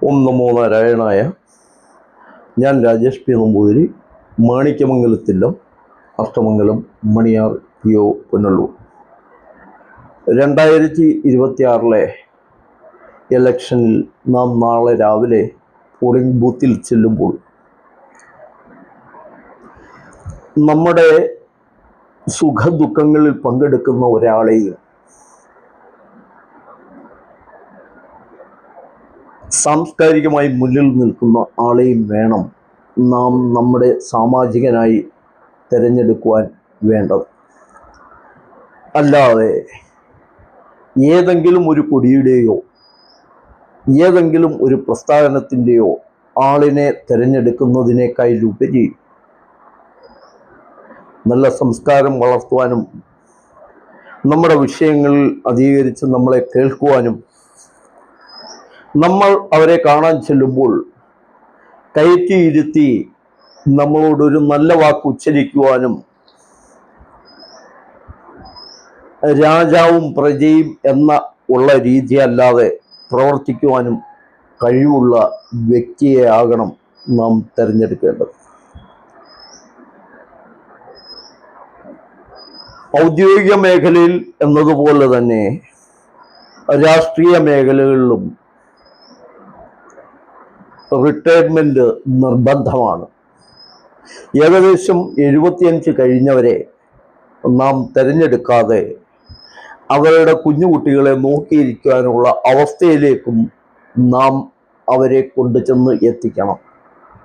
ഓം നമോ നാരായണായ. ഞാൻ Rajesh P Namboothiri, Manikyamangalathillam, Ashtamangalam, Maniyar P O, Punalur. 2026 ഇലക്ഷനിൽ നാം നാളെ രാവിലെ പോളിംഗ് ബൂത്തിൽ ചെല്ലുമ്പോൾ നമ്മുടെ സുഖദുഃഖങ്ങളിൽ പങ്കെടുക്കുന്ന ഒരാളെയും സാംസ്കാരികമായി മുന്നിൽ നിൽക്കുന്ന ആളെയും വേണം നാം നമ്മുടെ സാമാജികനായി തിരഞ്ഞെടുക്കുവാൻ വേണ്ടത്. അല്ലാതെ ഏതെങ്കിലും ഒരു കൊടിയുടെയോ ഏതെങ്കിലും ഒരു പ്രസ്ഥാനത്തിൻ്റെയോ ആളിനെ തിരഞ്ഞെടുക്കുന്നതിനേക്കാളുപരി നല്ല സംസ്കാരം വളർത്തുവാനും നമ്മുടെ വിഷയങ്ങളിൽ അധികരിച്ച് നമ്മളെ കേൾക്കുവാനും നമ്മൾ അവരെ കാണാൻ ചെല്ലുമ്പോൾ കയറ്റിയിരുത്തി നമ്മളോടൊരു നല്ല വാക്ക് ഉച്ചരിക്കുവാനും രാജാവും പ്രജയും എന്ന ഉള്ള രീതിയല്ലാതെ പ്രവർത്തിക്കുവാനും കഴിവുള്ള വ്യക്തിയെ ആകണം നാം തിരഞ്ഞെടുക്കേണ്ടത്. ഔദ്യോഗിക മേഖലയിൽ എന്നതുപോലെ തന്നെ രാഷ്ട്രീയ മേഖലകളിലും റിട്ടയർമെന്റ് നിർബന്ധമാണ്. ഏകദേശം 75 കഴിഞ്ഞവരെ നാം തിരഞ്ഞെടുക്കാതെ അവരുടെ കുഞ്ഞുകുട്ടികളെ നോക്കിയിരിക്കാനുള്ള അവസ്ഥയിലേക്കും നാം അവരെ കൊണ്ടുചെന്ന് എത്തിക്കണം.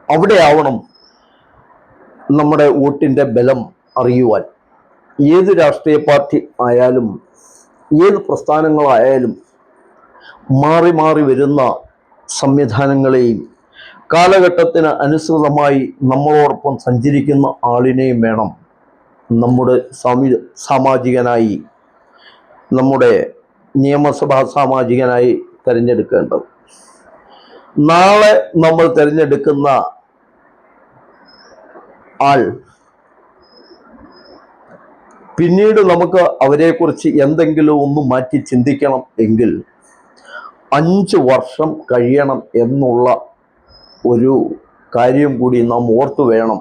അവിടെ ആവണം നമ്മുടെ വോട്ടിൻ്റെ ബലം അറിയുവാൻ. ഏത് രാഷ്ട്രീയ പാർട്ടി ആയാലും ഏത് പ്രസ്ഥാനങ്ങളായാലും മാറി മാറി വരുന്ന സംവിധാനങ്ങളെയും കാലഘട്ടത്തിന് അനുസൃതമായി നമ്മളോടൊപ്പം സഞ്ചരിക്കുന്ന ആളിനെയും വേണം നമ്മുടെ സാമാജികനായി, നമ്മുടെ നിയമസഭാ സാമാജികനായി തിരഞ്ഞെടുക്കേണ്ടത്. നാളെ നമ്മൾ തിരഞ്ഞെടുക്കുന്ന ആൾ പിന്നീട് നമുക്ക് അവരെക്കുറിച്ച് എന്തെങ്കിലും ഒന്ന് മാറ്റി ചിന്തിക്കണം എങ്കിൽ 5 വർഷം കഴിയണം എന്നുള്ള ഒരു കാര്യം കൂടി നാം ഓർത്തു വേണം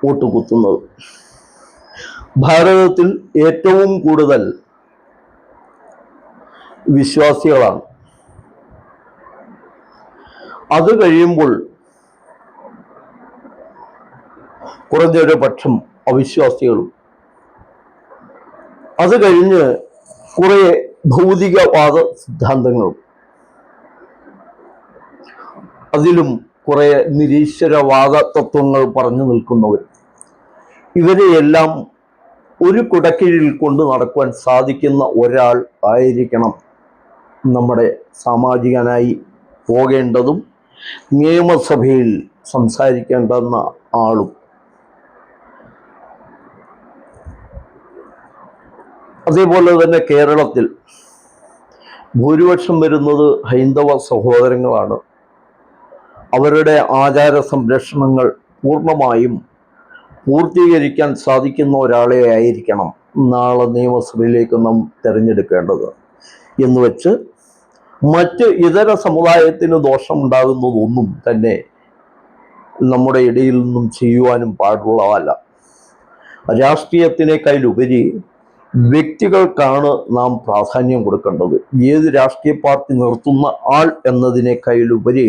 വോട്ട് കുത്തുന്നത്. ഭാരതത്തിൽ ഏറ്റവും കൂടുതൽ വിശ്വാസികളാണ്. അത് കഴിയുമ്പോൾ കുറഞ്ഞൊരു പക്ഷം അവിശ്വാസികളും, അത് കഴിഞ്ഞ് കുറെ ഭൗതികവാദ സിദ്ധാന്തങ്ങളും, അതിലും കുറെ നിരീശ്വരവാദ തത്വങ്ങൾ പറഞ്ഞു നിൽക്കുന്നവർ, ഇവരെയെല്ലാം ഒരു കുടക്കീഴിൽ കൊണ്ട് നടക്കുവാൻ സാധിക്കുന്ന ഒരാൾ ആയിരിക്കണം നമ്മുടെ സാമാജികനായി പോകേണ്ടതും നിയമസഭയിൽ സംസാരിക്കേണ്ടെന്ന ആളും. അതേപോലെ തന്നെ കേരളത്തിൽ ഭൂരിപക്ഷം വരുന്നത് ഹൈന്ദവ സഹോദരങ്ങളാണ്. അവരുടെ ആചാര സംരക്ഷണങ്ങൾ പൂർണ്ണമായും പൂർത്തീകരിക്കാൻ സാധിക്കുന്ന ഒരാളെ ആയിരിക്കണം നാളെ നിയമസഭയിലേക്ക് നാം തിരഞ്ഞെടുക്കേണ്ടത്. എന്ന് വെച്ച് മറ്റ് ഇതര സമുദായത്തിന് ദോഷമുണ്ടാകുന്നതൊന്നും തന്നെ നമ്മുടെ ഇടയിൽ നിന്നും ചെയ്യുവാനും പാടുള്ളതല്ല. രാഷ്ട്രീയത്തിനേക്കാളുപരി വ്യക്തികൾക്കാണ് നാം പ്രാധാന്യം കൊടുക്കേണ്ടത്. ഏത് രാഷ്ട്രീയ പാർട്ടി നിർത്തുന്ന ആൾ എന്നതിനേക്കാളുപരി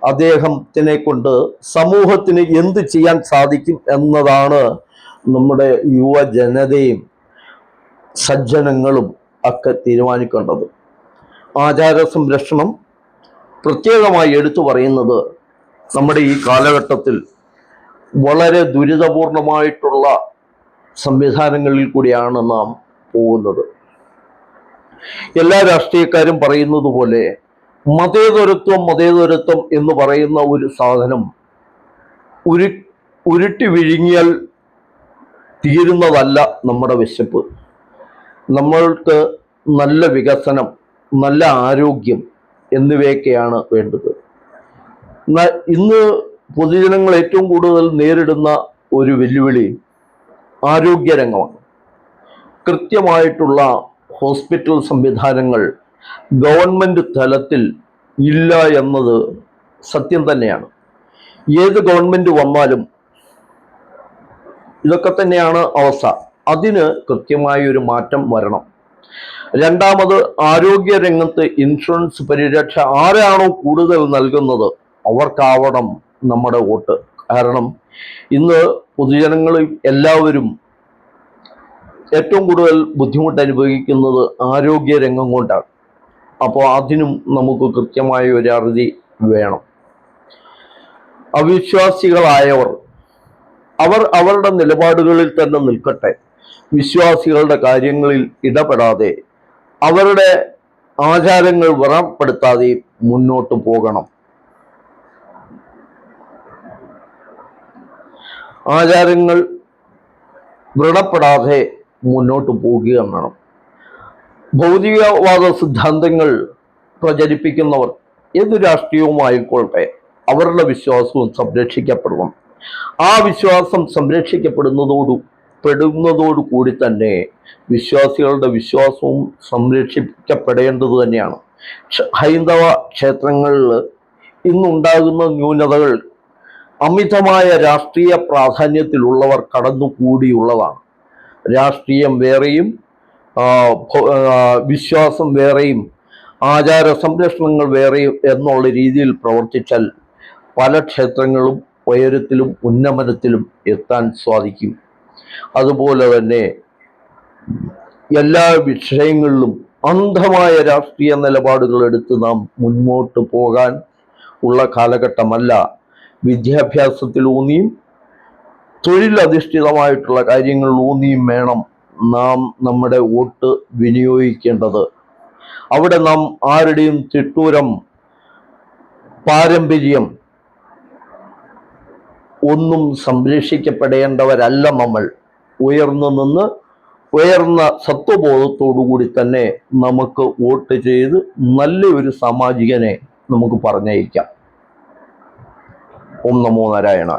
അദ്ദേഹത്തിനെ കൊണ്ട് സമൂഹത്തിന് എന്ത് ചെയ്യാൻ സാധിക്കും എന്നതാണ് നമ്മുടെ യുവജനതയും സജ്ജനങ്ങളും ഒക്കെ തീരുമാനിക്കേണ്ടത്. ആചാര സംരക്ഷണം പ്രത്യേകമായി എടുത്തു പറയുന്നത് നമ്മുടെ ഈ കാലഘട്ടത്തിൽ വളരെ ദുരിതപൂർണമായിട്ടുള്ള സംവിധാനങ്ങളിൽ കൂടിയാണ് നാം പോകുന്നത്. എല്ലാ രാഷ്ട്രീയക്കാരും പറയുന്നത് പോലെ മതേതരത്വം എന്ന് പറയുന്ന ഒരു സാധനം ഉരുട്ടി വിഴുങ്ങിയാൽ തീരുന്നതല്ല നമ്മുടെ വിശപ്പ്. നമ്മൾക്ക് നല്ല വികസനം, നല്ല ആരോഗ്യം എന്നിവയൊക്കെയാണ് വേണ്ടത്. ഇന്ന് പൊതുജനങ്ങൾ ഏറ്റവും കൂടുതൽ നേരിടുന്ന ഒരു വെല്ലുവിളി ആരോഗ്യരംഗമാണ്. കൃത്യമായിട്ടുള്ള ഹോസ്പിറ്റൽ സംവിധാനങ്ങൾ ഗവൺമെന്റ് തലത്തിൽ ഇല്ല എന്നത് സത്യം തന്നെയാണ്. ഏത് ഗവൺമെന്റ് വന്നാലും ഇതൊക്കെ തന്നെയാണ് അവസ്ഥ. അതിന് കൃത്യമായ ഒരു മാറ്റം വരണം. രണ്ടാമത്, ആരോഗ്യ രംഗത്ത് ഇൻഷുറൻസ് പരിരക്ഷ ആരാണോ കൂടുതൽ നൽകുന്നത് അവർക്കാവണം നമ്മുടെ വോട്ട്. കാരണം ഇന്ന് പൊതുജനങ്ങളിൽ എല്ലാവരും ഏറ്റവും കൂടുതൽ ബുദ്ധിമുട്ട് അനുഭവിക്കുന്നത് ആരോഗ്യ രംഗം കൊണ്ടാണ്. അപ്പോൾ അതിനും നമുക്ക് കൃത്യമായ ഒരു അറുതി വേണം. അവിശ്വാസികളായവർ അവരുടെ നിലപാടുകളിൽ തന്നെ നിൽക്കട്ടെ. വിശ്വാസികളുടെ കാര്യങ്ങളിൽ ഇടപെടാതെ അവരുടെ ആചാരങ്ങൾ വ്രണപ്പെടുത്താതെ മുന്നോട്ട് പോകണം. ആചാരങ്ങൾ വ്രണപ്പെടാതെ മുന്നോട്ട് പോകുകയും വേണം. ഭൗതികവാദ സിദ്ധാന്തങ്ങൾ പ്രചരിപ്പിക്കുന്നവർ ഏത് രാഷ്ട്രീയവുമായിക്കൊള്ളട്ടെ അവരുടെ വിശ്വാസവും സംരക്ഷിക്കപ്പെടണം. ആ വിശ്വാസം സംരക്ഷിക്കപ്പെടുന്നതോടു കൂടി തന്നെ വിശ്വാസികളുടെ വിശ്വാസവും സംരക്ഷിക്കപ്പെടേണ്ടത് തന്നെയാണ്. ഹൈന്ദവ ക്ഷേത്രങ്ങളിൽ ഇന്നുണ്ടാകുന്ന ന്യൂനതകൾ അമിതമായ രാഷ്ട്രീയ പ്രാധാന്യത്തിലുള്ളവർ കടന്നുകൂടിയുള്ളതാണ്. രാഷ്ട്രീയം വേറെയും വിശ്വാസം വേറെയും ആചാര സംരക്ഷണങ്ങൾ വേറെയും എന്നുള്ള രീതിയിൽ പ്രവർത്തിച്ചാൽ പല ക്ഷേത്രങ്ങളും ഉയരത്തിലും ഉന്നമനത്തിലും എത്താൻ സാധിക്കും. അതുപോലെ തന്നെ എല്ലാ വിഷയങ്ങളിലും അന്ധമായ രാഷ്ട്രീയ നിലപാടുകൾ എടുത്ത് നാം മുന്നോട്ട് പോകാൻ ഉള്ള കാലഘട്ടമല്ല. വിദ്യാഭ്യാസത്തിലൂന്നിയും തൊഴിലധിഷ്ഠിതമായിട്ടുള്ള കാര്യങ്ങളിലൂന്നിയും വേണം നാം നമ്മുടെ വോട്ട് വിനിയോഗിക്കേണ്ടത്. അവിടെ നാം ആരുടെയും തിട്ടൂരം പാരമ്പര്യം ഒന്നും സംരക്ഷിക്കപ്പെടേണ്ടവരല്ല നമ്മൾ. ഉയർന്നു നിന്ന് ഉയർന്ന സത്വബോധത്തോടുകൂടി തന്നെ നമുക്ക് വോട്ട് ചെയ്ത് നല്ലൊരു സാമാജികനെ നമുക്ക് പറഞ്ഞയക്കാം. ഓം നമോ നാരായണ.